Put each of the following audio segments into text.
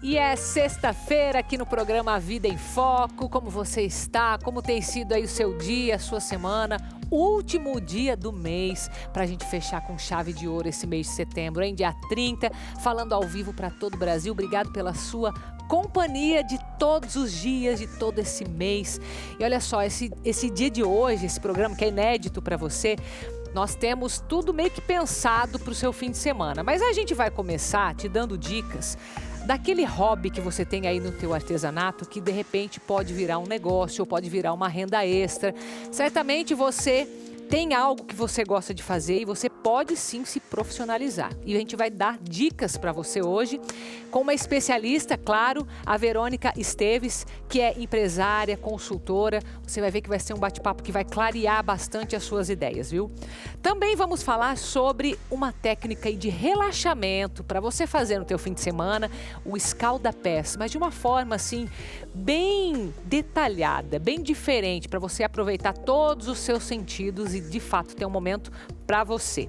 E é sexta-feira aqui no programa Vida em Foco. Como você está? Como tem sido aí o seu dia, a sua semana? Último dia do mês para a gente fechar com chave de ouro esse mês de setembro, hein? Dia 30, falando ao vivo para todo o Brasil. Obrigado pela sua companhia de todos os dias, de todo esse mês. E olha só, esse dia de hoje, esse programa que é inédito para você, nós temos tudo meio que pensado para o seu fim de semana. Mas a gente vai começar te dando dicas daquele hobby que você tem aí no teu artesanato que de repente pode virar um negócio ou pode virar uma renda extra. Certamente você tem algo que você gosta de fazer e você pode sim se profissionalizar. E a gente vai dar dicas para você hoje com uma especialista, claro, a Verônica Esteves, que é empresária, consultora. Você vai ver que vai ser um bate-papo que vai clarear bastante as suas ideias, viu? Também vamos falar sobre uma técnica de relaxamento para você fazer no teu fim de semana, o escalda-pés, mas de uma forma assim bem detalhada, bem diferente, para você aproveitar todos os seus sentidos e de fato ter um momento para você.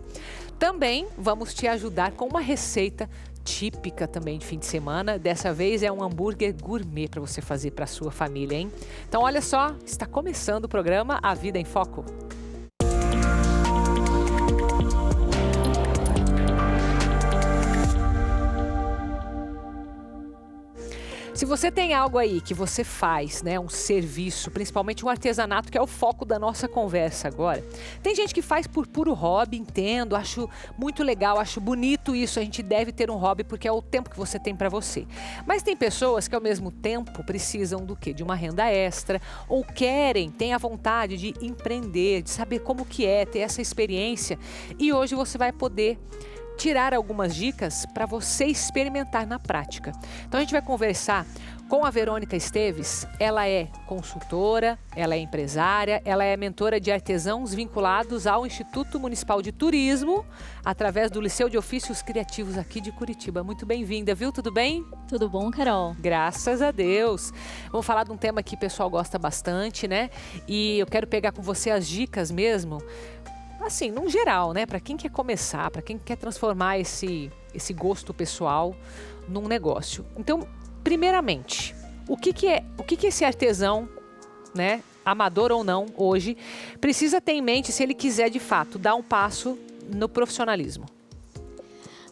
Também vamos te ajudar com uma receita típica também de fim de semana. Dessa vez é um hambúrguer gourmet para você fazer para sua família, hein? Então olha só, está começando o programa A Vida em Foco. Se você tem algo aí que você faz, né, um serviço, principalmente um artesanato, que é o foco da nossa conversa agora. Tem gente que faz por puro hobby, entendo, acho muito legal, acho bonito isso, a gente deve ter um hobby porque é o tempo que você tem para você. Mas tem pessoas que ao mesmo tempo precisam do quê? De uma renda extra ou têm a vontade de empreender, de saber como que é, ter essa experiência. E hoje você vai poder tirar algumas dicas para você experimentar na prática. Então a gente vai conversar com a Verônica Esteves. Ela é consultora, ela é empresária, ela é mentora de artesãos vinculados ao Instituto Municipal de Turismo, através do Liceu de Ofícios Criativos aqui de Curitiba. Muito bem-vinda, viu? Tudo bem? Tudo bom, Carol? Graças a Deus. Vamos falar de um tema que o pessoal gosta bastante, né? E eu quero pegar com você as dicas mesmo, assim, num geral, né? Para quem quer começar, para quem quer transformar esse gosto pessoal num negócio. Então, primeiramente, o que é esse artesão, né, amador ou não, hoje, precisa ter em mente se ele quiser, de fato, dar um passo no profissionalismo?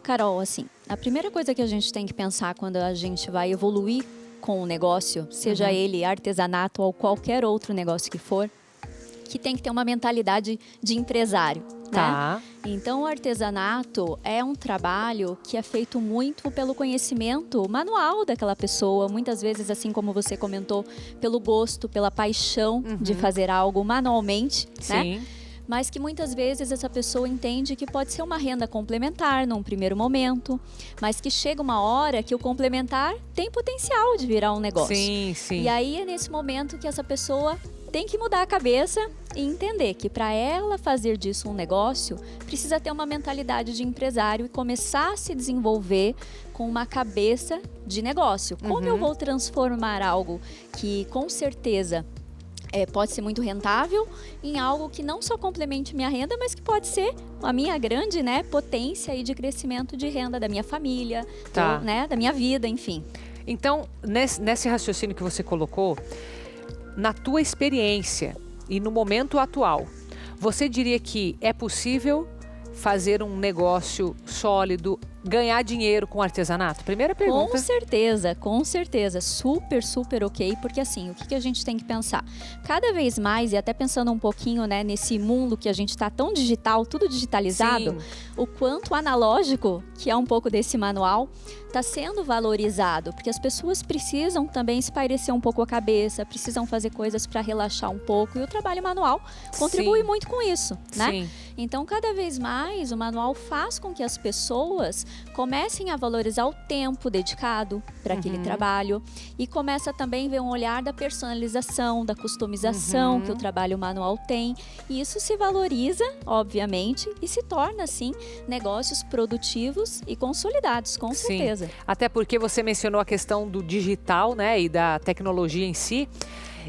Carol, assim, a primeira coisa que a gente tem que pensar quando a gente vai evoluir com o negócio, seja ele artesanato ou qualquer outro negócio que for, que tem que ter uma mentalidade de empresário, tá, né? Então, o artesanato é um trabalho que é feito muito pelo conhecimento manual daquela pessoa, muitas vezes, assim como você comentou, pelo gosto, pela paixão de fazer algo manualmente, sim, né? Mas que muitas vezes essa pessoa entende que pode ser uma renda complementar num primeiro momento, mas que chega uma hora que o complementar tem potencial de virar um negócio. Sim, sim. E aí é nesse momento que essa pessoa tem que mudar a cabeça e entender que para ela fazer disso um negócio, precisa ter uma mentalidade de empresário e começar a se desenvolver com uma cabeça de negócio. Como eu vou transformar algo que com certeza pode ser muito rentável em algo que não só complemente minha renda, mas que pode ser a minha grande, né, potência aí de crescimento de renda da minha família, Tá. né, da minha vida, enfim. Então, nesse raciocínio que você colocou, na tua experiência e no momento atual, você diria que é possível fazer um negócio sólido, ganhar dinheiro com artesanato? Primeira pergunta. Com certeza, super, super ok, porque assim, o que a gente tem que pensar? Cada vez mais, e até pensando um pouquinho, né, nesse mundo que a gente está tão digital, tudo digitalizado, Sim. o quanto analógico, que é um pouco desse manual, está sendo valorizado, porque as pessoas precisam também espairecer um pouco a cabeça, precisam fazer coisas para relaxar um pouco, e o trabalho manual contribui muito com isso, né? Sim. Então, cada vez mais, o manual faz com que as pessoas comecem a valorizar o tempo dedicado para aquele trabalho e começa também a ver um olhar da personalização, da customização que o trabalho manual tem. E isso se valoriza, obviamente, e se torna, assim, negócios produtivos e consolidados, com certeza. Até porque você mencionou a questão do digital, né, e da tecnologia em si.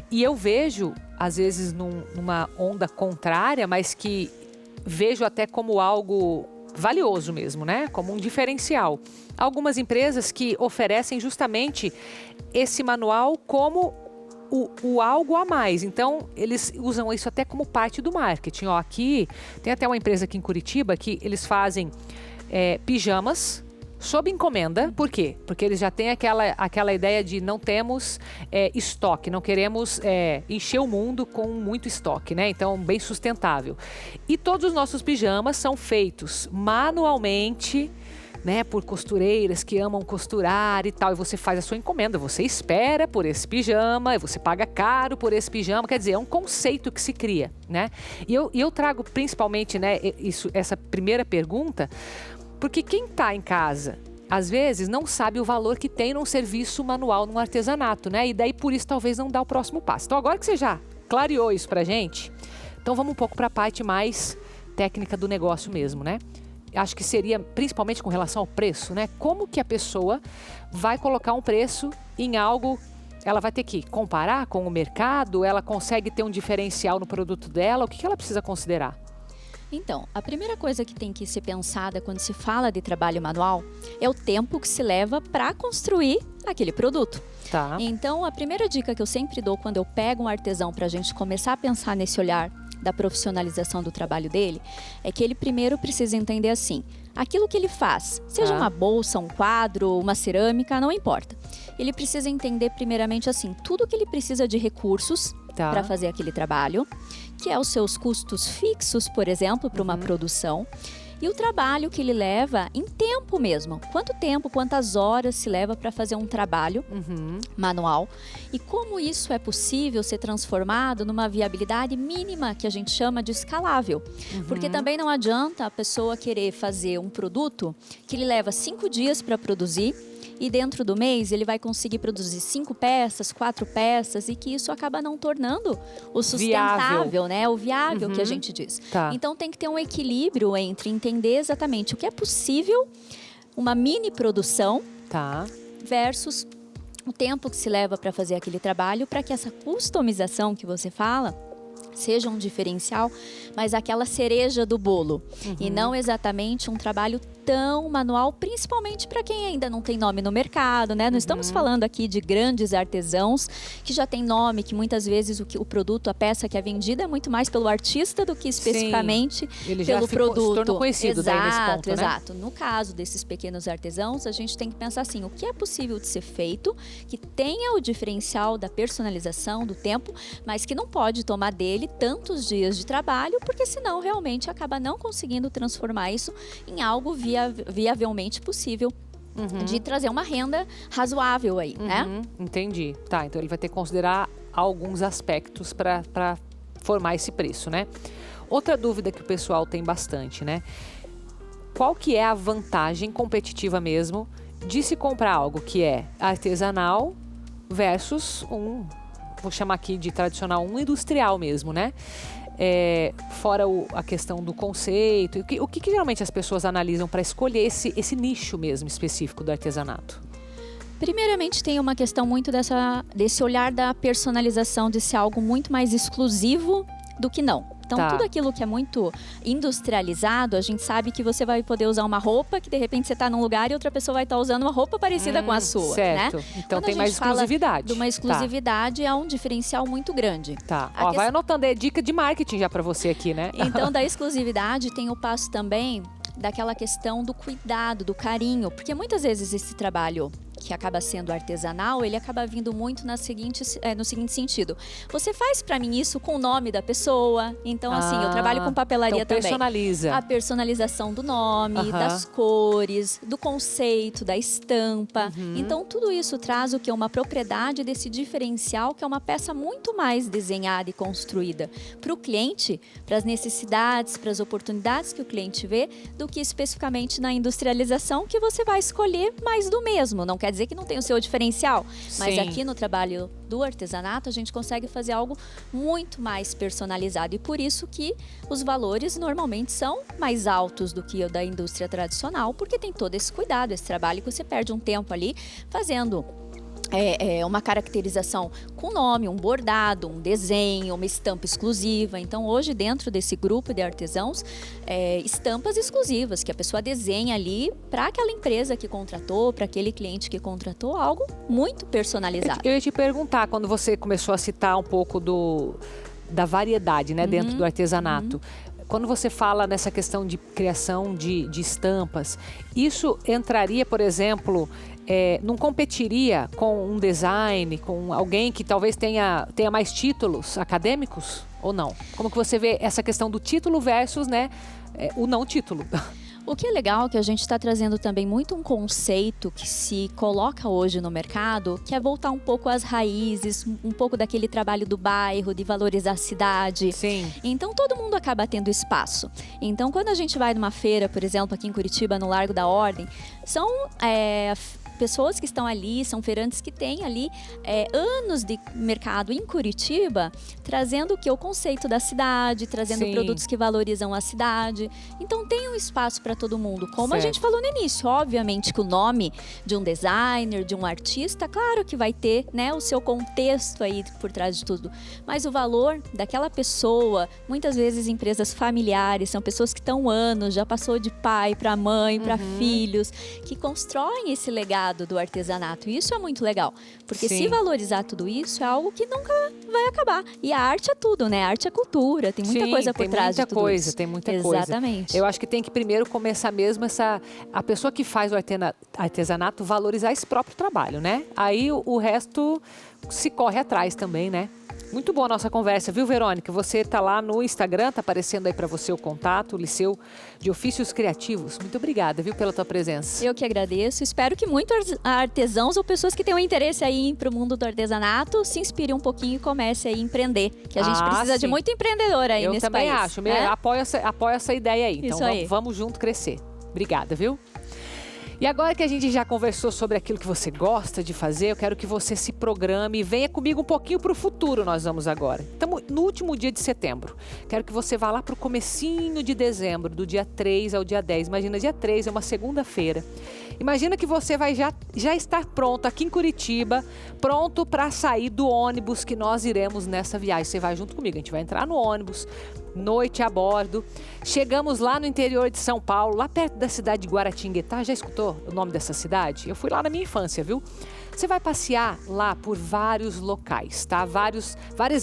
E eu vejo, às vezes, numa onda contrária, mas que vejo até como algo valioso mesmo, né? Como um diferencial. Algumas empresas que oferecem justamente esse manual como o algo a mais. Então, eles usam isso até como parte do marketing. Ó, aqui, tem até uma empresa aqui em Curitiba que eles fazem pijamas sob encomenda. Por quê? Porque eles já têm aquela ideia de não temos estoque, não queremos encher o mundo com muito estoque, né? Então, bem sustentável. E todos os nossos pijamas são feitos manualmente, né, por costureiras que amam costurar e tal, e você faz a sua encomenda, você espera por esse pijama, e você paga caro por esse pijama, quer dizer, é um conceito que se cria, né? E eu trago principalmente, né, essa primeira pergunta, porque quem está em casa, às vezes, não sabe o valor que tem num serviço manual, num artesanato, né? E daí, por isso, talvez não dá o próximo passo. Então, agora que você já clareou isso pra gente, então vamos um pouco para a parte mais técnica do negócio mesmo, né? Acho que seria principalmente com relação ao preço, né? Como que a pessoa vai colocar um preço em algo, ela vai ter que comparar com o mercado, ela consegue ter um diferencial no produto dela, o que ela precisa considerar? Então, a primeira coisa que tem que ser pensada quando se fala de trabalho manual é o tempo que se leva para construir aquele produto. Tá. Então, a primeira dica que eu sempre dou quando eu pego um artesão para a gente começar a pensar nesse olhar da profissionalização do trabalho dele, é que ele primeiro precisa entender assim, aquilo que ele faz, seja uma bolsa, um quadro, uma cerâmica, não importa. Ele precisa entender primeiramente assim, tudo que ele precisa de recursos para fazer aquele trabalho, que é os seus custos fixos, por exemplo, para uma produção, e o trabalho que ele leva em tempo mesmo. Quanto tempo, quantas horas se leva para fazer um trabalho manual e como isso é possível ser transformado numa viabilidade mínima que a gente chama de escalável. Porque também não adianta a pessoa querer fazer um produto que ele leva 5 dias para produzir e dentro do mês ele vai conseguir produzir 5 peças, 4 peças e que isso acaba não tornando o sustentável, né? O viável que a gente diz. Tá. Então tem que ter um equilíbrio entre entender exatamente o que é possível, uma mini produção versus o tempo que se leva para fazer aquele trabalho, para que essa customização que você fala seja um diferencial, mas aquela cereja do bolo e não exatamente um trabalho tão manual, principalmente para quem ainda não tem nome no mercado, né? Não estamos falando aqui de grandes artesãos que já tem nome, que muitas vezes o produto, a peça que é vendida é muito mais pelo artista do que especificamente ele pelo já produto. Se tornou conhecido daí nesse ponto, né? Exato. No caso desses pequenos artesãos, a gente tem que pensar assim, o que é possível de ser feito, que tenha o diferencial da personalização, do tempo, mas que não pode tomar dele tantos dias de trabalho, porque senão realmente acaba não conseguindo transformar isso em algo viavelmente possível de trazer uma renda razoável aí, né? Entendi. Tá, então ele vai ter que considerar alguns aspectos para formar esse preço, né? Outra dúvida que o pessoal tem bastante, né? Qual que é a vantagem competitiva mesmo de se comprar algo que é artesanal versus vou chamar aqui de tradicional, um industrial mesmo, né? Fora a questão do conceito, o que geralmente as pessoas analisam para escolher esse nicho mesmo específico do artesanato? Primeiramente tem uma questão muito desse olhar da personalização, de ser algo muito mais exclusivo do que não. Então, tudo aquilo que é muito industrializado, a gente sabe que você vai poder usar uma roupa que, de repente, você está num lugar e outra pessoa vai estar usando uma roupa parecida com a sua, certo. né? Então, quando tem mais exclusividade. De uma exclusividade é um diferencial muito grande. Ó, vai anotando aí, dica de marketing já para você aqui, né? Então, da exclusividade tem o passo também daquela questão do cuidado, do carinho, porque muitas vezes esse trabalho que acaba sendo artesanal, ele acaba vindo muito no seguinte sentido. Você faz para mim isso com o nome da pessoa. Então, assim, eu trabalho com papelaria então também. Personaliza. A personalização do nome, das cores, do conceito, da estampa. Então, tudo isso traz o que é uma propriedade desse diferencial, que é uma peça muito mais desenhada e construída para o cliente, para as necessidades, para as oportunidades que o cliente vê, do que especificamente na industrialização, que você vai escolher mais do mesmo. Não quer dizer que não tem o seu diferencial, mas aqui no trabalho do artesanato a gente consegue fazer algo muito mais personalizado e por isso que os valores normalmente são mais altos do que o da indústria tradicional, porque tem todo esse cuidado, esse trabalho que você perde um tempo ali fazendo uma caracterização com nome, um bordado, um desenho, uma estampa exclusiva. Então, hoje, dentro desse grupo de artesãos, estampas exclusivas, que a pessoa desenha ali para aquela empresa que contratou, para aquele cliente que contratou, algo muito personalizado. Eu ia te perguntar, quando você começou a citar um pouco da variedade, né, dentro do artesanato, quando você fala nessa questão de criação de estampas, isso entraria, por exemplo, não competiria com um design, com alguém que talvez tenha mais títulos acadêmicos ou não? Como que você vê essa questão do título versus, né, o não título? O que é legal é que a gente está trazendo também muito um conceito que se coloca hoje no mercado, que é voltar um pouco às raízes, um pouco daquele trabalho do bairro, de valorizar a cidade. Sim. Então, todo mundo acaba tendo espaço. Então, quando a gente vai numa feira, por exemplo, aqui em Curitiba, no Largo da Ordem, são pessoas que estão ali, são feirantes que têm ali anos de mercado em Curitiba, trazendo o conceito da cidade, trazendo produtos que valorizam a cidade. Então tem um espaço para todo mundo. Como a gente falou no início, obviamente que o nome de um designer, de um artista, claro que vai ter, né, o seu contexto aí por trás de tudo. Mas o valor daquela pessoa, muitas vezes empresas familiares, são pessoas que estão anos, já passou de pai para mãe, para filhos, que constroem esse legado do artesanato. E isso é muito legal, porque se valorizar tudo isso é algo que nunca vai acabar. E a arte é tudo, né? A arte é cultura, tem muita coisa por trás de tudo isso. Tem muita coisa. Exatamente. Eu acho que tem que primeiro começar mesmo a pessoa que faz o artesanato valorizar esse próprio trabalho, né? Aí o resto se corre atrás também, né? Muito boa a nossa conversa, viu, Verônica? Você tá lá no Instagram, tá aparecendo aí para você o contato, o Liceu de Ofícios Criativos. Muito obrigada, viu, pela tua presença. Eu que agradeço. Espero que muitos artesãos ou pessoas que tenham interesse aí para o mundo do artesanato se inspirem um pouquinho e comecem a empreender. Que a gente precisa de muito empreendedor aí nesse país. Eu também acho. Né? Apoio essa ideia aí. Então vamos junto crescer. Obrigada, viu? E agora que a gente já conversou sobre aquilo que você gosta de fazer, eu quero que você se programe e venha comigo um pouquinho para o futuro. Nós vamos agora. Estamos no último dia de setembro. Quero que você vá lá para o comecinho de dezembro, do dia 3 ao dia 10. Imagina, dia 3 é uma segunda-feira. Imagina que você vai já estar pronto aqui em Curitiba, pronto para sair do ônibus que nós iremos nessa viagem. Você vai junto comigo, a gente vai entrar no ônibus, noite a bordo. Chegamos lá no interior de São Paulo, lá perto da cidade de Guaratinguetá. Já escutou o nome dessa cidade? Eu fui lá na minha infância, viu? Você vai passear lá por vários locais, tá? Várias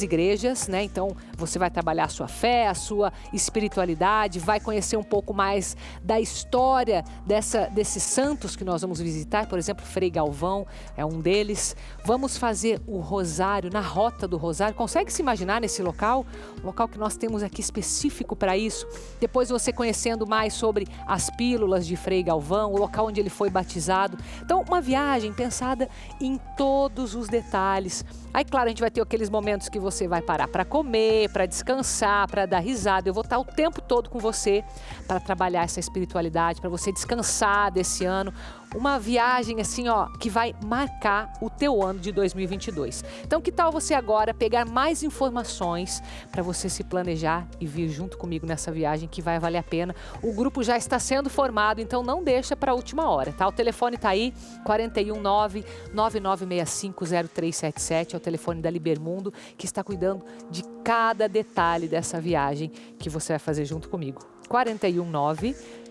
igrejas, né? Então, você vai trabalhar a sua fé, a sua espiritualidade, vai conhecer um pouco mais da história desses santos que nós vamos visitar. Por exemplo, Frei Galvão é um deles. Vamos fazer o rosário, na Rota do Rosário. Consegue se imaginar nesse local? Um local que nós temos aqui específico para isso. Depois você conhecendo mais sobre as pílulas de Frei Galvão, o local onde ele foi batizado. Então, uma viagem pensada em todos os detalhes. Aí, claro, a gente vai ter aqueles momentos que você vai parar para comer, para descansar, para dar risada. Eu vou estar o tempo todo com você para trabalhar essa espiritualidade, para você descansar desse ano. Uma viagem assim, ó, que vai marcar o teu ano de 2022. Então, que tal você agora pegar mais informações para você se planejar e vir junto comigo nessa viagem que vai valer a pena. O grupo já está sendo formado, então não deixa para a última hora, tá? O telefone tá aí, 419-9965-0377, é o telefone da Libermundo, que está cuidando de cada detalhe dessa viagem que você vai fazer junto comigo.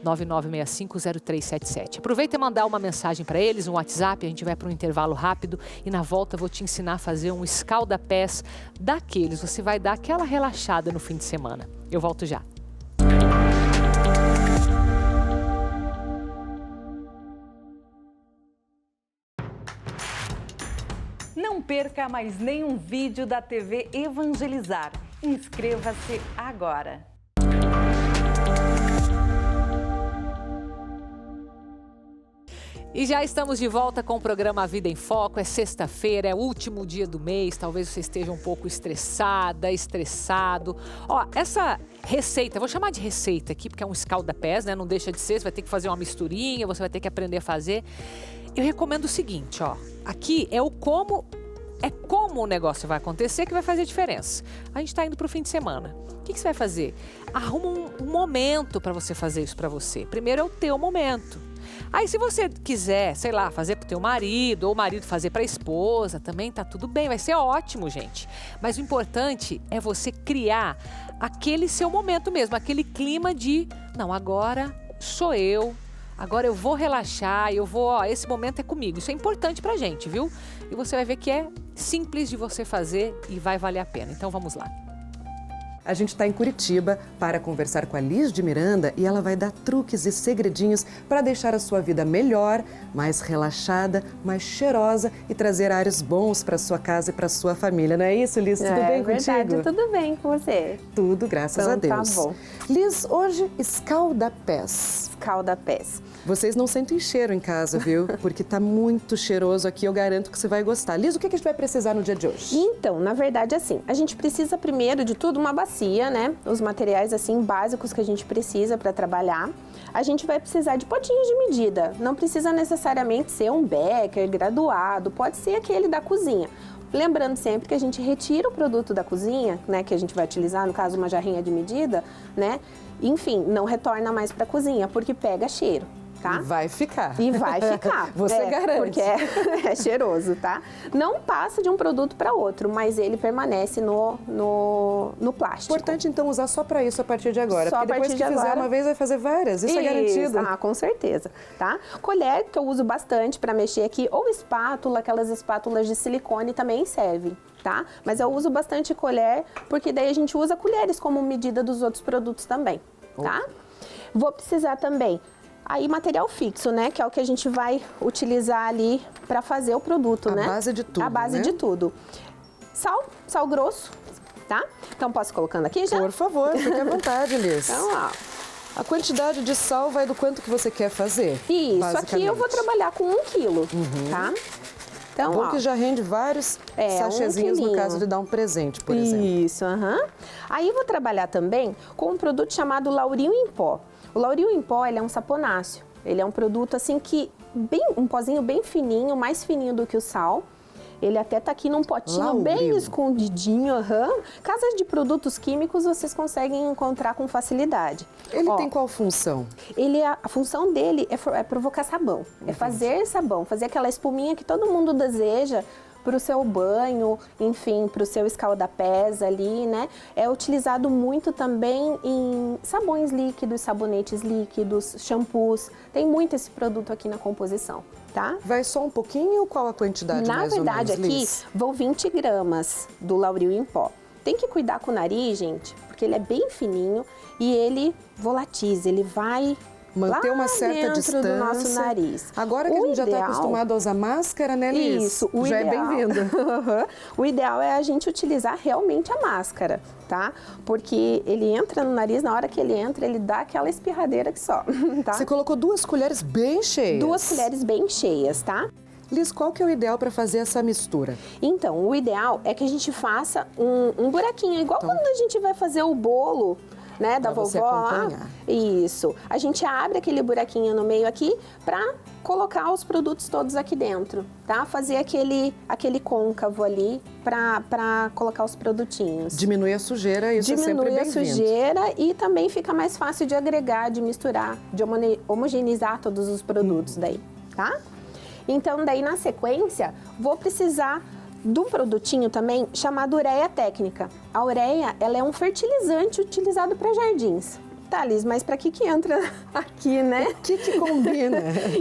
419-9965-0377. Aproveita e mandar uma mensagem para eles, um WhatsApp, a gente vai para um intervalo rápido e na volta eu vou te ensinar a fazer um escalda-pés daqueles. Você vai dar aquela relaxada no fim de semana. Eu volto já. Não perca mais nenhum vídeo da TV Evangelizar. Inscreva-se agora. E já estamos de volta com o programa Vida em Foco. É sexta-feira, é o último dia do mês. Talvez você esteja um pouco estressada, estressado. Ó, essa receita, vou chamar de receita aqui, porque é um escalda-pés, né? Não deixa de ser, você vai ter que fazer uma misturinha, você vai ter que aprender a fazer. Eu recomendo o seguinte, ó. Aqui é como o negócio vai acontecer que vai fazer a diferença. A gente está indo para o fim de semana. O que você vai fazer? Arruma um momento para você fazer isso para você. Primeiro é o teu momento. Aí se você quiser, sei lá, fazer pro teu marido ou o marido fazer pra esposa, também tá tudo bem, vai ser ótimo, gente. Mas o importante é você criar aquele seu momento mesmo, aquele clima de, não, agora sou eu, agora eu vou relaxar, esse momento é comigo. Isso é importante pra gente, viu? E você vai ver que é simples de você fazer e vai valer a pena. Então vamos lá. A gente está em Curitiba para conversar com a Liz de Miranda e ela vai dar truques e segredinhos para deixar a sua vida melhor, mais relaxada, mais cheirosa e trazer ares bons para sua casa e para sua família. Não é isso, Liz? Tudo bem verdade, contigo? Tudo bem com você. Tudo, graças a Deus. Tá bom. Liz, hoje escalda-pés. Escalda-pés. Vocês não sentem cheiro em casa, viu? Porque tá muito cheiroso aqui, eu garanto que você vai gostar. Liz, o que a gente vai precisar no dia de hoje? Então, na verdade, assim, a gente precisa primeiro de tudo uma bacia, né? Os materiais, assim, básicos que a gente precisa para trabalhar. A gente vai precisar de potinhos de medida. Não precisa necessariamente ser um Becker graduado, pode ser aquele da cozinha. Lembrando sempre que a gente retira o produto da cozinha, né, que a gente vai utilizar, no caso, uma jarrinha de medida, né? Enfim, não retorna mais para a cozinha, porque pega cheiro. Tá? E vai ficar. E vai ficar. Você garante. Porque é cheiroso, tá? Não passa de um produto para outro, mas ele permanece no plástico. Importante, então, usar só para isso a partir de agora. Só porque depois que fizer uma vez, vai fazer várias. Isso é garantido. Ah, com certeza, tá? Colher, que eu uso bastante para mexer aqui, ou espátula, aquelas espátulas de silicone também servem, tá? Mas eu uso bastante colher, porque daí a gente usa colheres como medida dos outros produtos também, tá? Vou precisar também aí material fixo, né? Que é o que a gente vai utilizar ali para fazer o produto, né? A base de tudo, A base de tudo. Sal grosso, tá? Então posso ir colocando aqui já? Por favor, fique à vontade, Liz. Então, ó. A quantidade de sal vai do quanto que você quer fazer? Isso, aqui eu vou trabalhar com 1 quilo, tá? Então, Bom ó, que já rende vários sachezinhos no caso de dar um presente, por exemplo. Isso, Aí eu vou trabalhar também com um produto chamado Laurinho em Pó. O Laurinho em Pó, ele é um saponáceo. Ele é um produto assim que, um pozinho bem fininho, mais fininho do que o sal. Ele até tá aqui num potinho bem escondidinho, Casas de produtos químicos vocês conseguem encontrar com facilidade. Ele tem qual função? A função dele é provocar sabão, é fazer sabão, fazer aquela espuminha que todo mundo deseja para o seu banho, enfim, para o seu escalda-pés ali, né? É utilizado muito também em sabões líquidos, sabonetes líquidos, shampoos. Tem muito esse produto aqui na composição, tá? Vai só um pouquinho ou qual a quantidade mais ou menos, Na verdade, aqui Liz? vão 20 gramas do Laurinho em Pó. Tem que cuidar com o nariz, gente, porque ele é bem fininho e ele volatiza, ele vai manter uma certa distância do nosso nariz. Agora que a gente já está acostumado a usar máscara, né, Liz? Isso, o já ideal, é bem-vindo. O ideal é a gente utilizar realmente a máscara, tá? Porque ele entra no nariz, na hora que ele entra, ele dá aquela espirradeira que só, tá? Você colocou 2 colheres bem cheias. 2 colheres bem cheias, tá? Liz, qual que é o ideal para fazer essa mistura? Então, o ideal é que a gente faça um buraquinho, igual quando a gente vai fazer o bolo, né, da vovó lá. Isso. A gente abre aquele buraquinho no meio aqui para colocar os produtos todos aqui dentro, tá? Fazer aquele côncavo ali para colocar os produtinhos. Diminui a sujeira, isso é sempre bem-vindo. Diminui a sujeira e também fica mais fácil de agregar, de misturar, de homogeneizar todos os produtos daí, tá? Então, daí na sequência, vou precisar de um produtinho também chamado ureia técnica. A ureia, ela é um fertilizante utilizado para jardins. Tá, Liz, mas para que entra aqui, né? O que combina?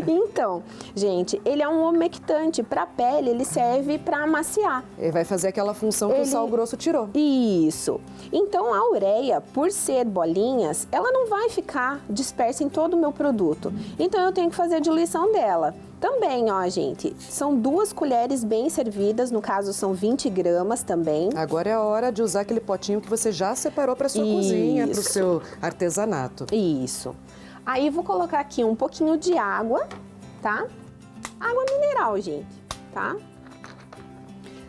Então, gente, ele é um umectante. Para a pele, ele serve para amaciar. Ele vai fazer aquela função que o sal grosso tirou. Isso. Então, a ureia, por ser bolinhas, ela não vai ficar dispersa em todo o meu produto. Então, eu tenho que fazer a diluição dela. Também, ó, gente, são 2 colheres bem servidas, no caso são 20 gramas também. Agora é a hora de usar aquele potinho que você já separou para sua cozinha, para o seu artesanato. Isso. Aí vou colocar aqui um pouquinho de água, tá? Água mineral, gente, tá?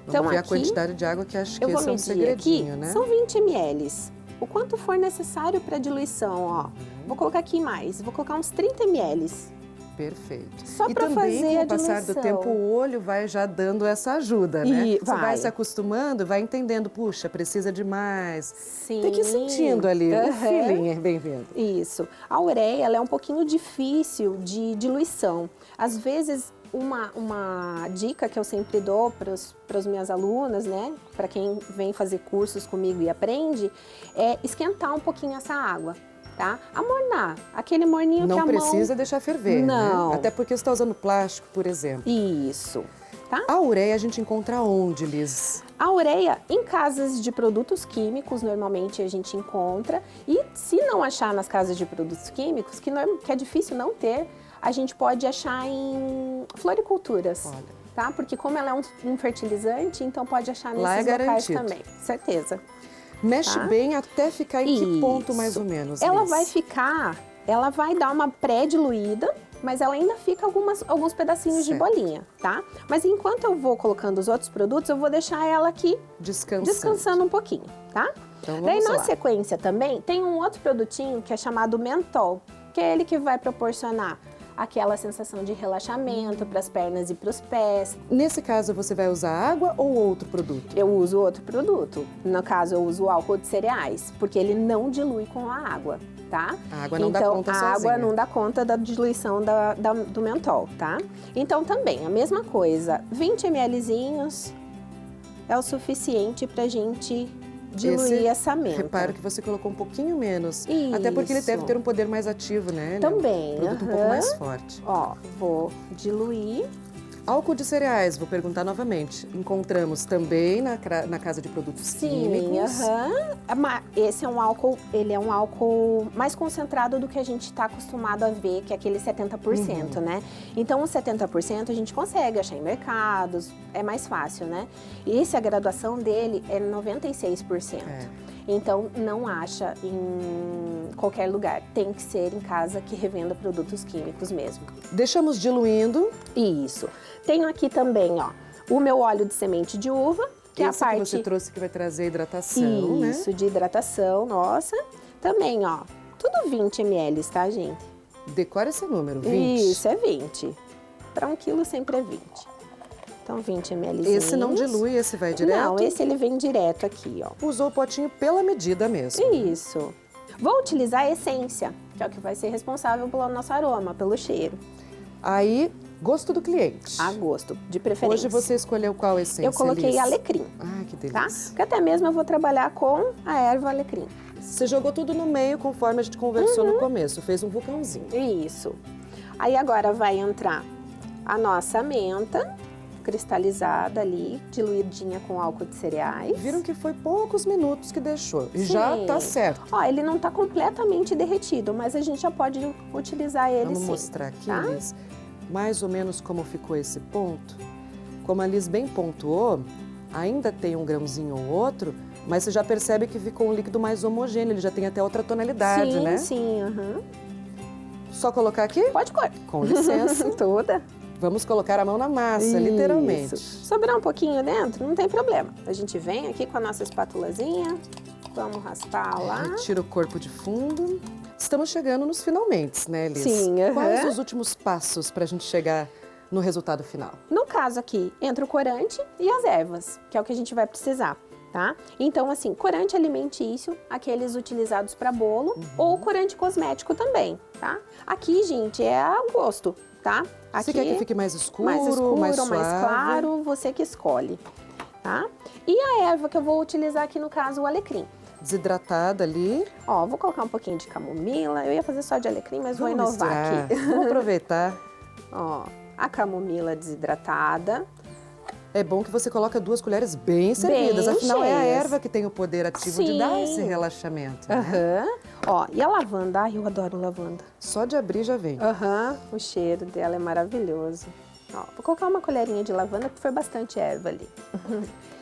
Vamos ver a quantidade de água que acho que esse é um segredinho, aqui, né? São 20 ml. O quanto for necessário para diluição, ó. Vou colocar aqui mais, vou colocar uns 30 ml. Perfeito. Só e pra também, fazer com a o passar do diluição. tempo, o olho vai já dando essa ajuda, né? E Você vai vai. se acostumando, vai entendendo, puxa, precisa de mais. Sim. Tem que ir sentindo ali, o Aham. feeling é bem-vindo. Isso. A ureia, ela é um pouquinho difícil de diluição. Às vezes, uma dica que eu sempre dou para as minhas alunas, né, para quem vem fazer cursos comigo e aprende, é esquentar um pouquinho essa água, tá? Amornar, aquele morninho que a Não mão... precisa deixar ferver, Não. né? Até porque você está usando plástico, por exemplo. Isso, tá? A ureia a gente encontra onde, Liz? A ureia, em casas de produtos químicos, normalmente a gente encontra. E se não achar nas casas de produtos químicos, que é difícil não ter, a gente pode achar em floriculturas. Olha. Tá? Porque como ela é um fertilizante, então pode achar nesses Lá é locais garantido. também. Certeza. Mexe Tá? bem até ficar em que ponto, Isso. mais ou menos, Ela Liz? ela vai dar uma pré-diluída, mas ela ainda fica alguns pedacinhos de Certo. bolinha, tá? Mas enquanto eu vou colocando os outros produtos, eu vou deixar ela aqui descansando um pouquinho, tá? Então, Daí, vamos na lá. sequência também, tem um outro produtinho que é chamado mentol, que é ele que vai proporcionar aquela sensação de relaxamento para as pernas e para os pés. Nesse caso, você vai usar água ou outro produto? Eu uso outro produto. No caso, eu uso o álcool de cereais, porque ele não dilui com a água, tá? A água não dá então, conta a sozinha. água não dá conta da diluição do mentol, tá? Então, também, a mesma coisa. 20 mlzinhos é o suficiente pra gente diluir essa menta. Reparo que você colocou um pouquinho menos. Até porque ele Isso. deve ter um poder mais ativo, né? Ele Também, é um produto um pouco aham. mais forte. Ó, vou diluir. Álcool de cereais, vou perguntar novamente. Encontramos também na casa de produtos Sim, químicos. aham. Esse é um álcool, ele é um álcool mais concentrado do que a gente está acostumado a ver, que é aquele 70%, né? Então, o 70% a gente consegue achar em mercados, é mais fácil, né? E a graduação dele é 96%. Então, não acha em qualquer lugar. Tem que ser em casa que revenda produtos químicos mesmo. Deixamos diluindo. Isso. Tenho aqui também, ó, o meu óleo de semente de uva, que é a Esse parte... que você trouxe que vai trazer hidratação, né? Isso, de hidratação, nossa. Também, ó, tudo 20 ml, tá, gente? Decora esse número, 20. Isso, é 20. Para 1 quilo sempre é 20. Então, 20 ml. Esse não dilui, esse vai direto? Não, esse ele vem direto aqui, ó. Usou o potinho pela medida mesmo. Isso. Vou utilizar a essência, que é o que vai ser responsável pelo nosso aroma, pelo cheiro. Aí, gosto do cliente. A gosto, de preferência. Hoje você escolheu qual essência, Eu coloquei Liz? alecrim, Ai, que tá? delícia. Porque até mesmo eu vou trabalhar com a erva alecrim. Você jogou tudo no meio, conforme a gente conversou Uhum. no começo. Fez um vulcãozinho. Isso. Aí agora vai entrar a nossa menta cristalizada ali, diluidinha com álcool de cereais. Viram que foi poucos minutos que deixou. E já Sim. tá certo. Ó, ele não tá completamente derretido, mas a gente já pode utilizar ele Vamos sim. mostrar aqui, tá? Liz, mais ou menos como ficou esse ponto. Como a Liz bem pontuou, ainda tem um grãozinho ou outro, mas você já percebe que ficou um líquido mais homogêneo. Ele já tem até outra tonalidade, sim, né? Sim, aham. Só colocar aqui? Pode cor. Com licença. Toda. Vamos colocar a mão na massa, Isso. literalmente. Sobrar um pouquinho dentro, não tem problema. A gente vem aqui com a nossa espátulazinha, vamos raspar lá. Retira o corpo de fundo. Estamos chegando nos finalmente, né, Liz? Sim, aham. Quais os últimos passos para a gente chegar no resultado final? No caso aqui, entra o corante e as ervas, que é o que a gente vai precisar, tá? Então, assim, corante alimentício, aqueles utilizados para bolo, ou corante cosmético também, tá? Aqui, gente, é a gosto, tá? Aqui, Você quer que fique mais escuro, mais suave? claro, você que escolhe, tá? E a erva que eu vou utilizar aqui, no caso, o alecrim. Desidratada ali. Ó, vou colocar um pouquinho de camomila, eu ia fazer só de alecrim, mas vou Vamos inovar misturar. aqui. Vamos aproveitar. Ó, a camomila desidratada. É bom que você coloca 2 colheres bem servidas, afinal é a cheias. erva que tem o poder ativo de dar esse Sim. relaxamento. Né? Aham. Ó, e a lavanda? Ai, eu adoro lavanda. Só de abrir já vem. Aham, o cheiro dela é maravilhoso. Ó, vou colocar uma colherinha de lavanda, porque foi bastante erva ali.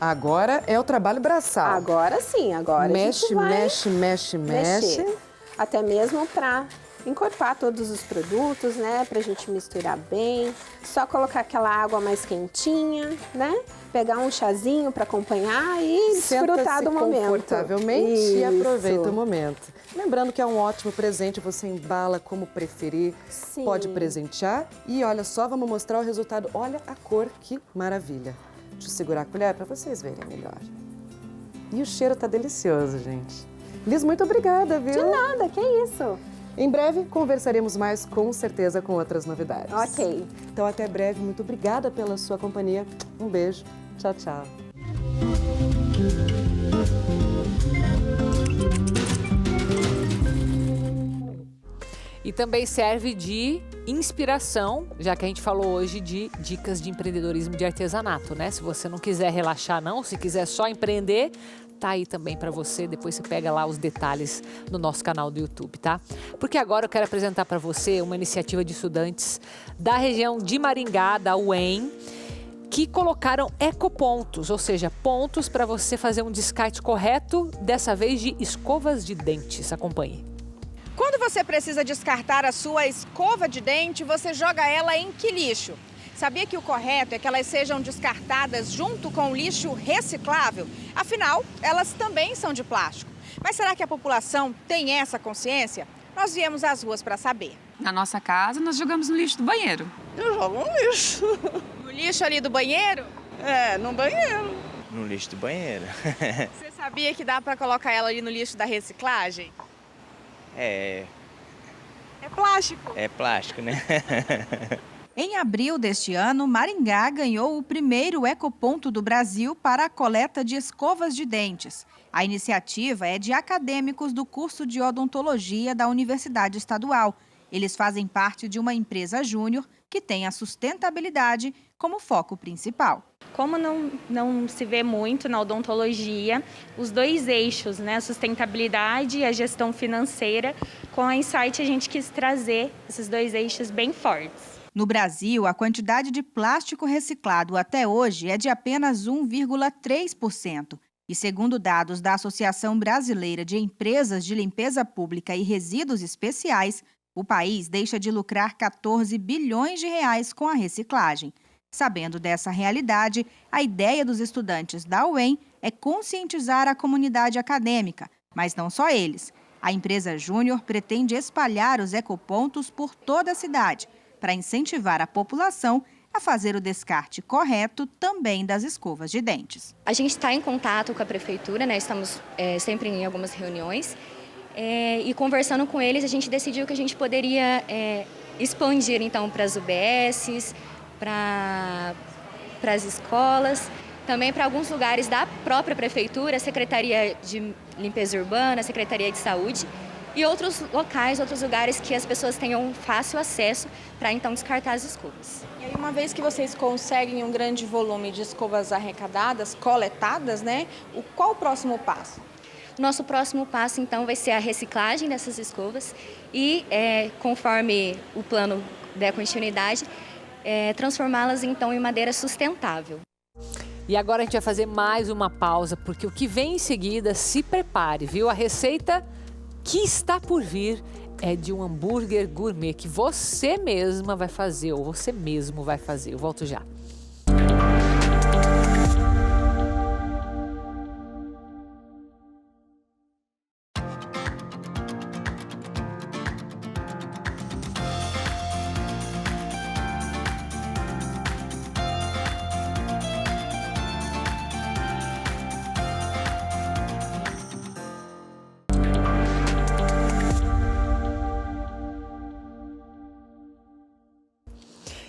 Agora é o trabalho braçal. Agora sim, agora a mexe, gente vai mexe, mexe, mexe. mexer. Até mesmo pra encorpar todos os produtos, né? Pra gente misturar bem. Só colocar aquela água mais quentinha, né? Pegar um chazinho para acompanhar e desfrutar do momento. Confortavelmente Isso. e aproveita o momento. Lembrando que é um ótimo presente, você embala como preferir, Sim. pode presentear. E olha só, vamos mostrar o resultado. Olha a cor, que maravilha. Deixa eu segurar a colher para vocês verem melhor. E o cheiro tá delicioso, gente. Liz, muito obrigada, viu? De nada, que isso. Em breve, conversaremos mais, com certeza, com outras novidades. Ok. Então, até breve. Muito obrigada pela sua companhia. Um beijo. Tchau, tchau. E também serve de inspiração, já que a gente falou hoje de dicas de empreendedorismo de artesanato, né? Se você não quiser relaxar não, se quiser só empreender, tá aí também para você. Depois você pega lá os detalhes no nosso canal do YouTube, tá? Porque agora eu quero apresentar para você uma iniciativa de estudantes da região de Maringá, da UEM, que colocaram ecopontos, ou seja, pontos para você fazer um descarte correto, dessa vez de escovas de dentes. Acompanhe. Quando você precisa descartar a sua escova de dente, você joga ela em que lixo? Sabia que o correto é que elas sejam descartadas junto com o lixo reciclável? Afinal, elas também são de plástico. Mas será que a população tem essa consciência? Nós viemos às ruas para saber. Na nossa casa, nós jogamos no lixo do banheiro. Eu jogo no lixo. No lixo ali do banheiro? É, no banheiro. No lixo do banheiro. Você sabia que dá para colocar ela ali no lixo da reciclagem? É plástico. É plástico, né? Em abril deste ano, Maringá ganhou o primeiro ecoponto do Brasil para a coleta de escovas de dentes. A iniciativa é de acadêmicos do curso de odontologia da Universidade Estadual. Eles fazem parte de uma empresa júnior que tem a sustentabilidade como foco principal. Como não se vê muito na odontologia, os dois eixos, né, a sustentabilidade e a gestão financeira, com a Insight a gente quis trazer esses dois eixos bem fortes. No Brasil, a quantidade de plástico reciclado até hoje é de apenas 1,3%. E segundo dados da Associação Brasileira de Empresas de Limpeza Pública e Resíduos Especiais, o país deixa de lucrar 14 bilhões de reais com a reciclagem. Sabendo dessa realidade, a ideia dos estudantes da UEM é conscientizar a comunidade acadêmica, mas não só eles. A empresa Júnior pretende espalhar os ecopontos por toda a cidade, para incentivar a população a fazer o descarte correto também das escovas de dentes. A gente está em contato com a prefeitura, né? Estamos sempre em algumas reuniões e conversando com eles, a gente decidiu que a gente poderia expandir então para as UBSs, para as escolas, também para alguns lugares da própria prefeitura, Secretaria de Limpeza Urbana, Secretaria de Saúde e outros locais, outros lugares que as pessoas tenham fácil acesso para então descartar as escovas. E aí, uma vez que vocês conseguem um grande volume de escovas arrecadadas, coletadas, né? Qual o próximo passo? Nosso próximo passo, então, vai ser a reciclagem dessas escovas e, conforme o plano der continuidade, transformá-las, então, em madeira sustentável. E agora a gente vai fazer mais uma pausa, porque o que vem em seguida, se prepare, viu? A receita que está por vir é de um hambúrguer gourmet que você mesma vai fazer, ou você mesmo vai fazer. Eu volto já.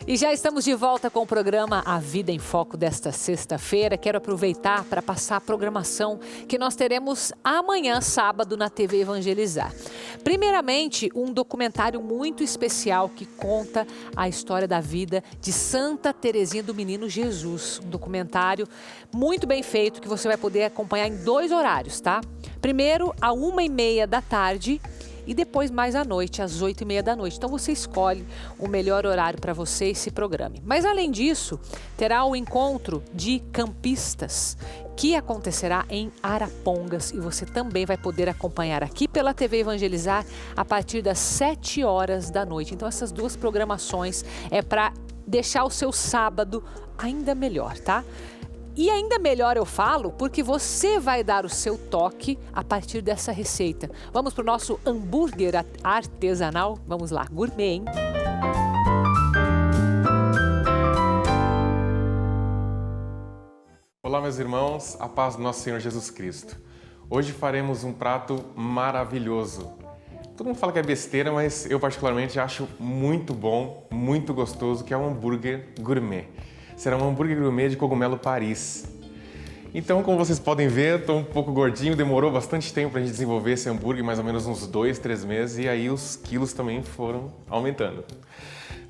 E já estamos de volta com o programa A Vida em Foco desta sexta-feira. Quero aproveitar para passar a programação que nós teremos amanhã, sábado, na TV Evangelizar. Primeiramente, um documentário muito especial que conta a história da vida de Santa Teresinha do Menino Jesus. Um documentário muito bem feito que você vai poder acompanhar em 2 horários, tá? Primeiro, à 1h30 da tarde. e depois mais à noite, às 8h30 da noite. Então você escolhe o melhor horário para você e se programe. Mas além disso, terá o encontro de campistas que acontecerá em Arapongas e você também vai poder acompanhar aqui pela TV Evangelizar a partir das 7 horas da noite. Então essas duas programações é para deixar o seu sábado ainda melhor, tá? E ainda melhor eu falo porque você vai dar o seu toque a partir dessa receita. Vamos para o nosso hambúrguer artesanal? Vamos lá, gourmet, hein? Olá, meus irmãos, a paz do nosso Senhor Jesus Cristo. Hoje faremos um prato maravilhoso. Todo mundo fala que é besteira, mas eu particularmente acho muito bom, muito gostoso, que é um hambúrguer gourmet. Será um hambúrguer gourmet de cogumelo Paris. Então, como vocês podem ver, estou um pouco gordinho, demorou bastante tempo para a gente desenvolver esse hambúrguer, mais ou menos uns 2, 3 meses, e aí os quilos também foram aumentando.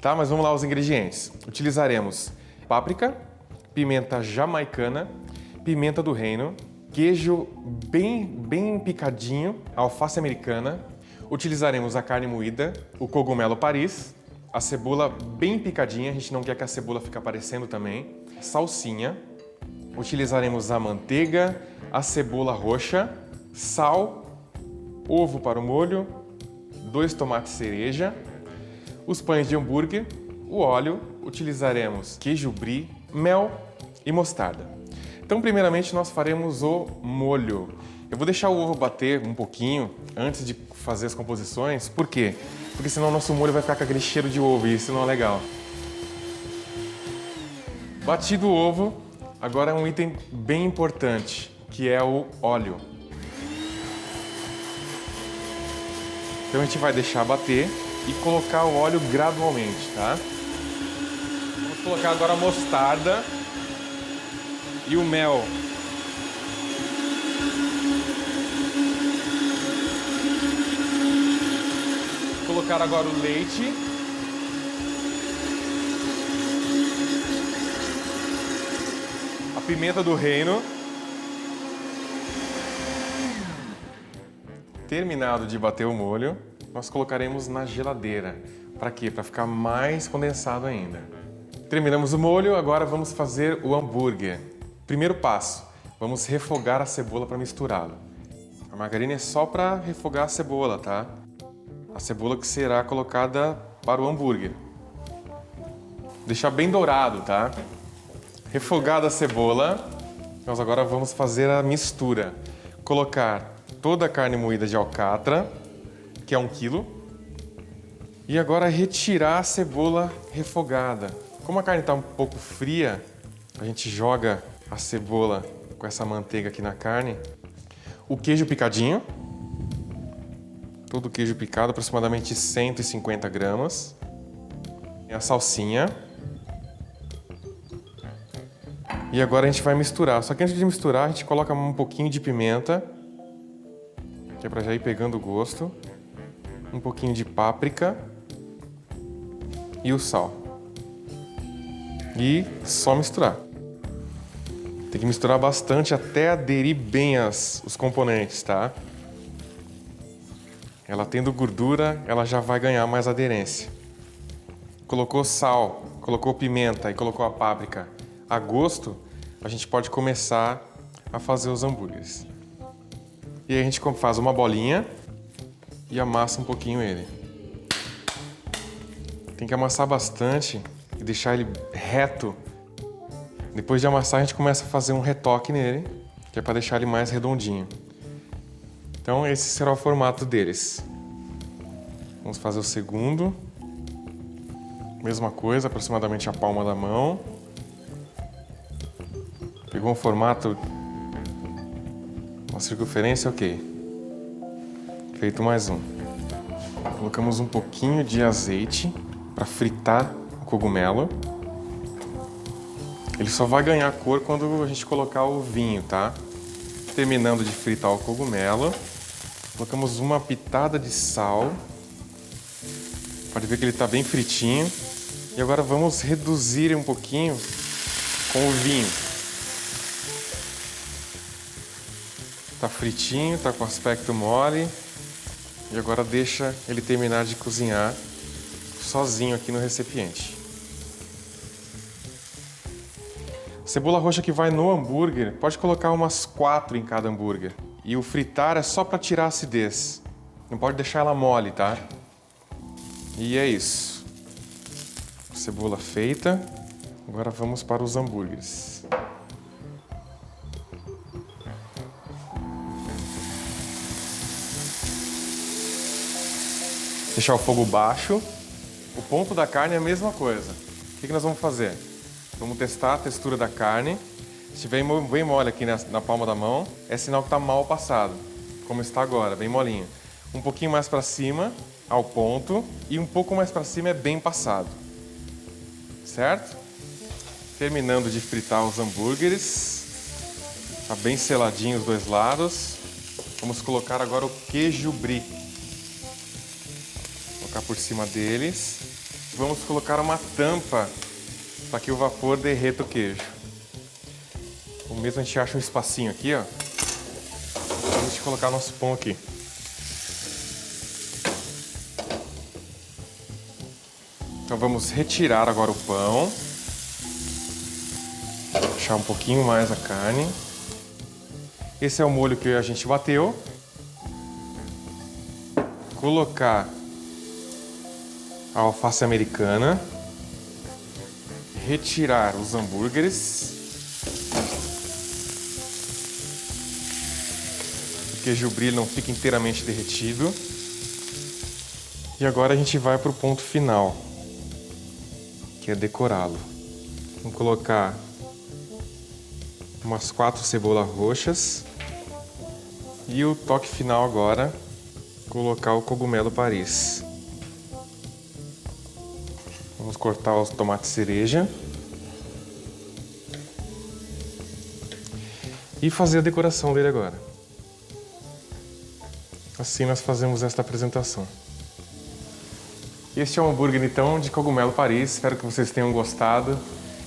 Tá, mas vamos lá aos ingredientes. Utilizaremos páprica, pimenta jamaicana, pimenta do reino, queijo bem picadinho, alface americana. Utilizaremos a carne moída, o cogumelo Paris, a cebola bem picadinha, a gente não quer que a cebola fique aparecendo também, salsinha. Utilizaremos a manteiga, a cebola roxa, sal, ovo para o molho, 2 tomates cereja, os pães de hambúrguer, o óleo, utilizaremos queijo brie, mel e mostarda. Então, primeiramente, nós faremos o molho. Eu vou deixar o ovo bater um pouquinho antes de fazer as composições. Por quê? Porque senão o nosso molho vai ficar com aquele cheiro de ovo e isso não é legal. Batido o ovo, agora é um item bem importante, que é o óleo. Então a gente vai deixar bater e colocar o óleo gradualmente, tá? Vamos colocar agora a mostarda e o mel. Colocar agora o leite. A pimenta do reino. Terminado de bater o molho, nós colocaremos na geladeira. Para quê? Para ficar mais condensado ainda. Terminamos o molho, agora vamos fazer o hambúrguer. Primeiro passo, vamos refogar a cebola para misturá-lo. A margarina é só para refogar a cebola, tá? A cebola que será colocada para o hambúrguer. Deixar bem dourado, tá? Refogada a cebola, nós agora vamos fazer a mistura. Colocar toda a carne moída de alcatra, que é 1 quilo. E agora retirar a cebola refogada. Como a carne está um pouco fria, a gente joga a cebola com essa manteiga aqui na carne. O queijo picadinho. Todo o queijo picado, aproximadamente 150 gramas. E a salsinha. E agora a gente vai misturar. Só que antes de misturar, a gente coloca um pouquinho de pimenta, que é para já ir pegando o gosto. Um pouquinho de páprica. E o sal. E só misturar. Tem que misturar bastante até aderir bem os componentes, tá? Ela tendo gordura, ela já vai ganhar mais aderência. Colocou sal, colocou pimenta e colocou a páprica a gosto, a gente pode começar a fazer os hambúrgueres. E aí a gente faz uma bolinha e amassa um pouquinho ele. Tem que amassar bastante e deixar ele reto. Depois de amassar, a gente começa a fazer um retoque nele, que é para deixar ele mais redondinho. Então esse será o formato deles. Vamos fazer o segundo. Mesma coisa, aproximadamente a palma da mão. Pegou um formato, uma circunferência, ok. Feito mais um. Colocamos um pouquinho de azeite para fritar o cogumelo. Ele só vai ganhar cor quando a gente colocar o vinho, tá? Terminando de fritar o cogumelo, colocamos uma pitada de sal. Pode ver que ele está bem fritinho. E agora vamos reduzir um pouquinho com o vinho. Tá fritinho, tá com aspecto mole. E agora deixa ele terminar de cozinhar sozinho aqui no recipiente. Cebola roxa que vai no hambúrguer, pode colocar umas 4 em cada hambúrguer. E o fritar é só para tirar a acidez. Não pode deixar ela mole, tá? E é isso. Cebola feita. Agora vamos para os hambúrgueres. Deixar o fogo baixo. O ponto da carne é a mesma coisa. O que nós vamos fazer? Vamos testar a textura da carne. Se estiver bem mole aqui na palma da mão, é sinal que está mal passado. Como está agora, bem molinho. Um pouquinho mais para cima, ao ponto. E um pouco mais para cima é bem passado. Certo? Terminando de fritar os hambúrgueres. Está bem seladinho os dois lados. Vamos colocar agora o queijo brie. Colocar por cima deles. Vamos colocar uma tampa para que o vapor derreta o queijo. O mesmo a gente acha um espacinho aqui, ó. Pra gente colocar nosso pão aqui. Então vamos retirar agora o pão. Deixar um pouquinho mais a carne. Esse é o molho que a gente bateu. Colocar a alface americana. Retirar os hambúrgueres. O queijo brie não fica inteiramente derretido. E agora a gente vai para o ponto final, que é decorá-lo. Vamos colocar umas 4 cebolas roxas. E o toque final agora, colocar o cogumelo Paris. Vamos cortar os tomates cereja. E fazer a decoração dele agora. Assim nós fazemos esta apresentação. Este é um hambúrguer então de cogumelo Paris. Espero que vocês tenham gostado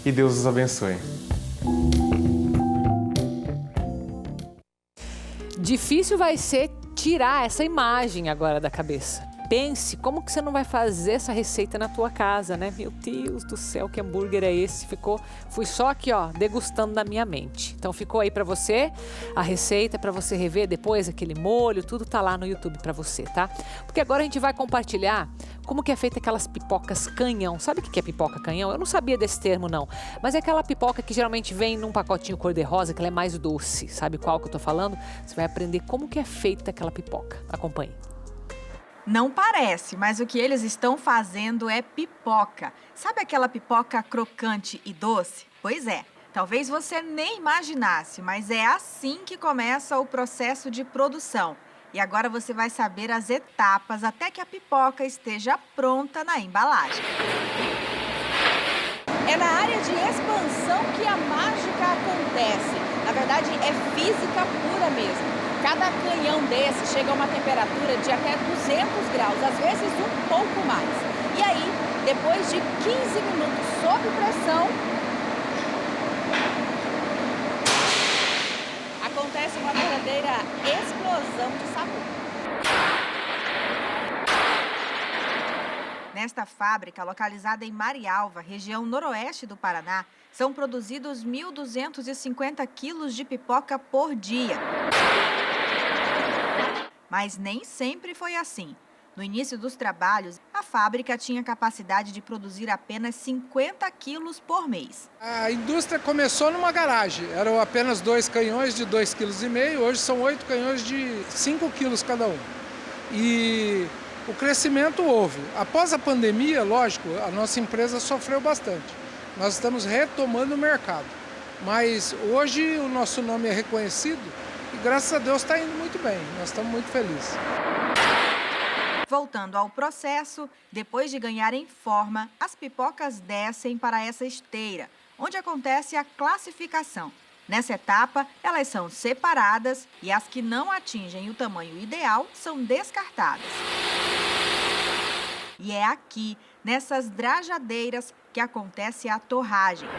e Deus os abençoe. Difícil vai ser tirar essa imagem agora da cabeça. Pense, como que você não vai fazer essa receita na tua casa, né? Meu Deus do céu, que hambúrguer é esse? Fui só aqui, ó, degustando na minha mente. Então ficou aí pra você a receita, pra você rever depois, aquele molho, tudo tá lá no YouTube pra você, tá? Porque agora a gente vai compartilhar como que é feita aquelas pipocas canhão. Sabe o que é pipoca canhão? Eu não sabia desse termo, não. Mas é aquela pipoca que geralmente vem num pacotinho cor-de-rosa, que ela é mais doce. Sabe qual que eu tô falando? Você vai aprender como que é feita aquela pipoca. Acompanhe. Não parece, mas o que eles estão fazendo é pipoca. Sabe aquela pipoca crocante e doce? Pois é, talvez você nem imaginasse, mas é assim que começa o processo de produção. E agora você vai saber as etapas até que a pipoca esteja pronta na embalagem. É na área de expansão que a mágica acontece. Na verdade, é física pura mesmo. Cada canhão desse chega a uma temperatura de até 200 graus, às vezes um pouco mais. E aí, depois de 15 minutos sob pressão, acontece uma verdadeira explosão de sabor. Nesta fábrica, localizada em Marialva, região noroeste do Paraná, são produzidos 1.250 quilos de pipoca por dia. Mas nem sempre foi assim. No início dos trabalhos, a fábrica tinha capacidade de produzir apenas 50 quilos por mês. A indústria começou numa garagem. Eram apenas 2 canhões de 2,5 kg. Hoje são 8 canhões de 5 quilos cada um. E o crescimento houve. Após a pandemia, lógico, a nossa empresa sofreu bastante. Nós estamos retomando o mercado. Mas hoje o nosso nome é reconhecido e graças a Deus está indo muito bem. Nós estamos muito felizes. Voltando ao processo, depois de ganharem forma, as pipocas descem para essa esteira, onde acontece a classificação. Nessa etapa, elas são separadas e as que não atingem o tamanho ideal são descartadas. E é aqui, nessas drajadeiras, que acontece a torragem.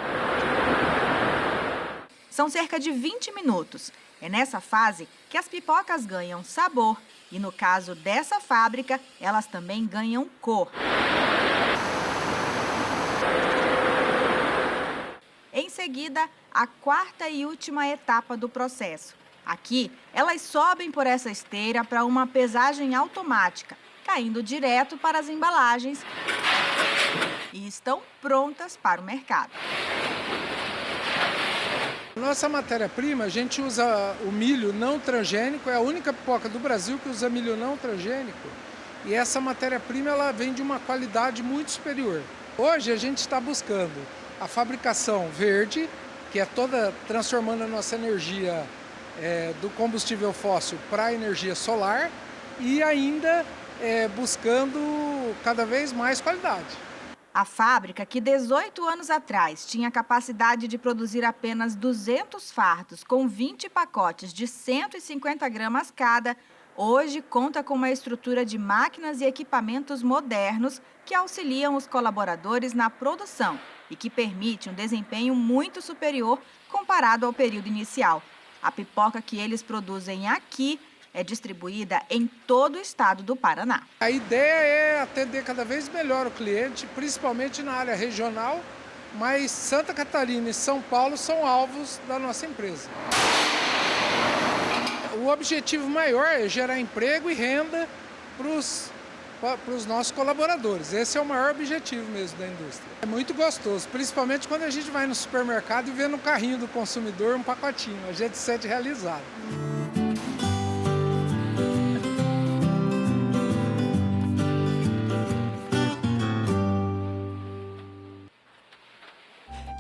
São cerca de 20 minutos. É nessa fase que as pipocas ganham sabor e, no caso dessa fábrica, elas também ganham cor. Em seguida, a quarta e última etapa do processo. Aqui, elas sobem por essa esteira para uma pesagem automática, caindo direto para as embalagens e estão prontas para o mercado. Nossa matéria-prima, a gente usa o milho não transgênico, é a única pipoca do Brasil que usa milho não transgênico. E essa matéria-prima ela vem de uma qualidade muito superior. Hoje a gente está buscando a fabricação verde, que é toda transformando a nossa energia do combustível fóssil para a energia solar, e ainda buscando cada vez mais qualidade. A fábrica, que 18 anos atrás tinha capacidade de produzir apenas 200 fardos com 20 pacotes de 150 gramas cada, hoje conta com uma estrutura de máquinas e equipamentos modernos que auxiliam os colaboradores na produção e que permite um desempenho muito superior comparado ao período inicial. A pipoca que eles produzem aqui é distribuída em todo o estado do Paraná. A ideia é atender cada vez melhor o cliente, principalmente na área regional, mas Santa Catarina e São Paulo são alvos da nossa empresa. O objetivo maior é gerar emprego e renda para os nossos colaboradores. Esse é o maior objetivo mesmo da indústria. É muito gostoso, principalmente quando a gente vai no supermercado e vê no carrinho do consumidor um pacotinho. A gente se sente realizado.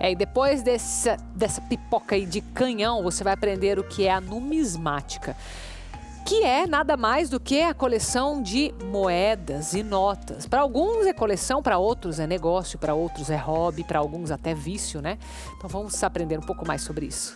E depois dessa pipoca aí de canhão, você vai aprender o que é a numismática, que é nada mais do que a coleção de moedas e notas. Para alguns é coleção, para outros é negócio, para outros é hobby, para alguns até vício, né? Então vamos aprender um pouco mais sobre isso.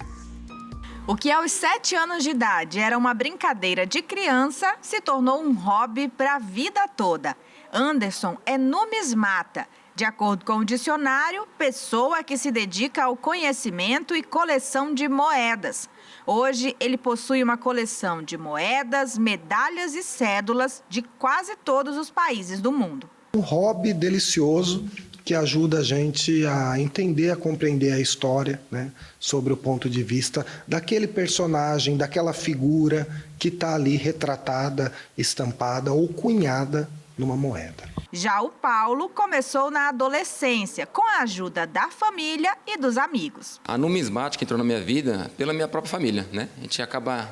O que aos 7 anos de idade era uma brincadeira de criança, se tornou um hobby para a vida toda. Anderson é numismata. De acordo com o dicionário, pessoa que se dedica ao conhecimento e coleção de moedas. Hoje, ele possui uma coleção de moedas, medalhas e cédulas de quase todos os países do mundo. Um hobby delicioso que ajuda a gente a entender, a compreender a história, né, sobre o ponto de vista daquele personagem, daquela figura que está ali retratada, estampada ou cunhada numa moeda. Já o Paulo começou na adolescência, com a ajuda da família e dos amigos. A numismática entrou na minha vida pela minha própria família, né? A gente acaba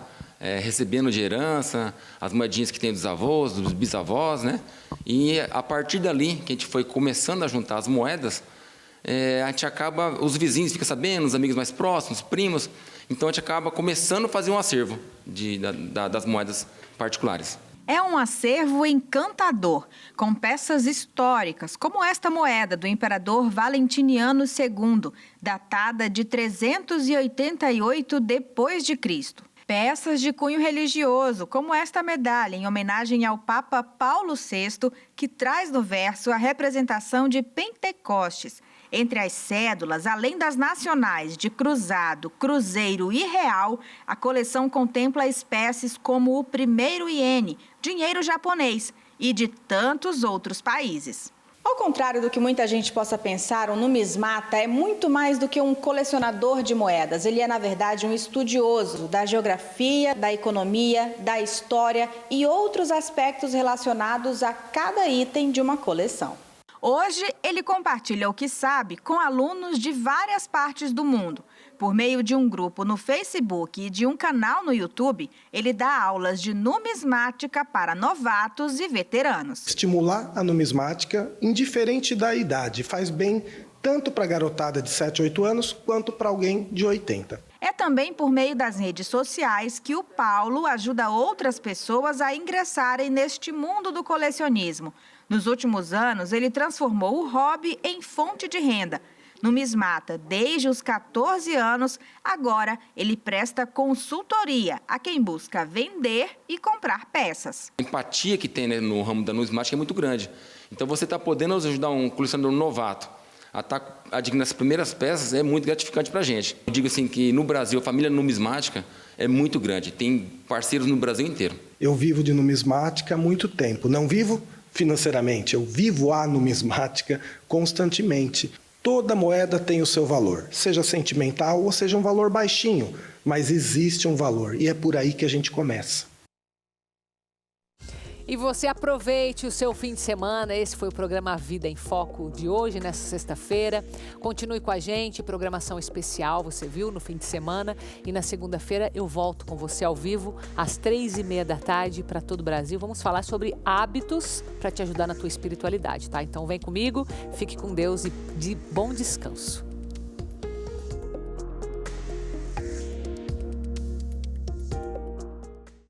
recebendo de herança as moedinhas que tem dos avós, dos bisavós, né? E a partir dali, que a gente foi começando a juntar as moedas, a gente acaba, os vizinhos ficam sabendo, os amigos mais próximos, primos, então a gente acaba começando a fazer um acervo das moedas particulares. É um acervo encantador, com peças históricas, como esta moeda do imperador Valentiniano II, datada de 388 d.C. Peças de cunho religioso, como esta medalha em homenagem ao Papa Paulo VI, que traz no verso a representação de Pentecostes. Entre as cédulas, além das nacionais de cruzado, cruzeiro e real, a coleção contempla espécies como o primeiro iene, dinheiro japonês, e de tantos outros países. Ao contrário do que muita gente possa pensar, o numismata é muito mais do que um colecionador de moedas. Ele é, na verdade, um estudioso da geografia, da economia, da história e outros aspectos relacionados a cada item de uma coleção. Hoje, ele compartilha o que sabe com alunos de várias partes do mundo. Por meio de um grupo no Facebook e de um canal no YouTube, ele dá aulas de numismática para novatos e veteranos. Estimular a numismática, indiferente da idade, faz bem tanto para a garotada de 7, 8 anos, quanto para alguém de 80. É também por meio das redes sociais que o Paulo ajuda outras pessoas a ingressarem neste mundo do colecionismo. Nos últimos anos, ele transformou o hobby em fonte de renda. Numismata desde os 14 anos, agora ele presta consultoria a quem busca vender e comprar peças. A empatia que tem, né, no ramo da numismática é muito grande. Então você está podendo ajudar um colecionador novato a estar adquirindo as primeiras peças é muito gratificante para a gente. Eu digo assim que no Brasil a família numismática é muito grande, tem parceiros no Brasil inteiro. Eu vivo de numismática há muito tempo, não vivo financeiramente, eu vivo a numismática constantemente. Toda moeda tem o seu valor, seja sentimental ou seja um valor baixinho, mas existe um valor e é por aí que a gente começa. E você aproveite o seu fim de semana. Esse foi o programa Vida em Foco de hoje, nessa sexta-feira. Continue com a gente, programação especial, você viu, no fim de semana. E na segunda-feira eu volto com você ao vivo, às 3h30 da tarde, para todo o Brasil. Vamos falar sobre hábitos para te ajudar na tua espiritualidade, tá? Então vem comigo, fique com Deus e de bom descanso.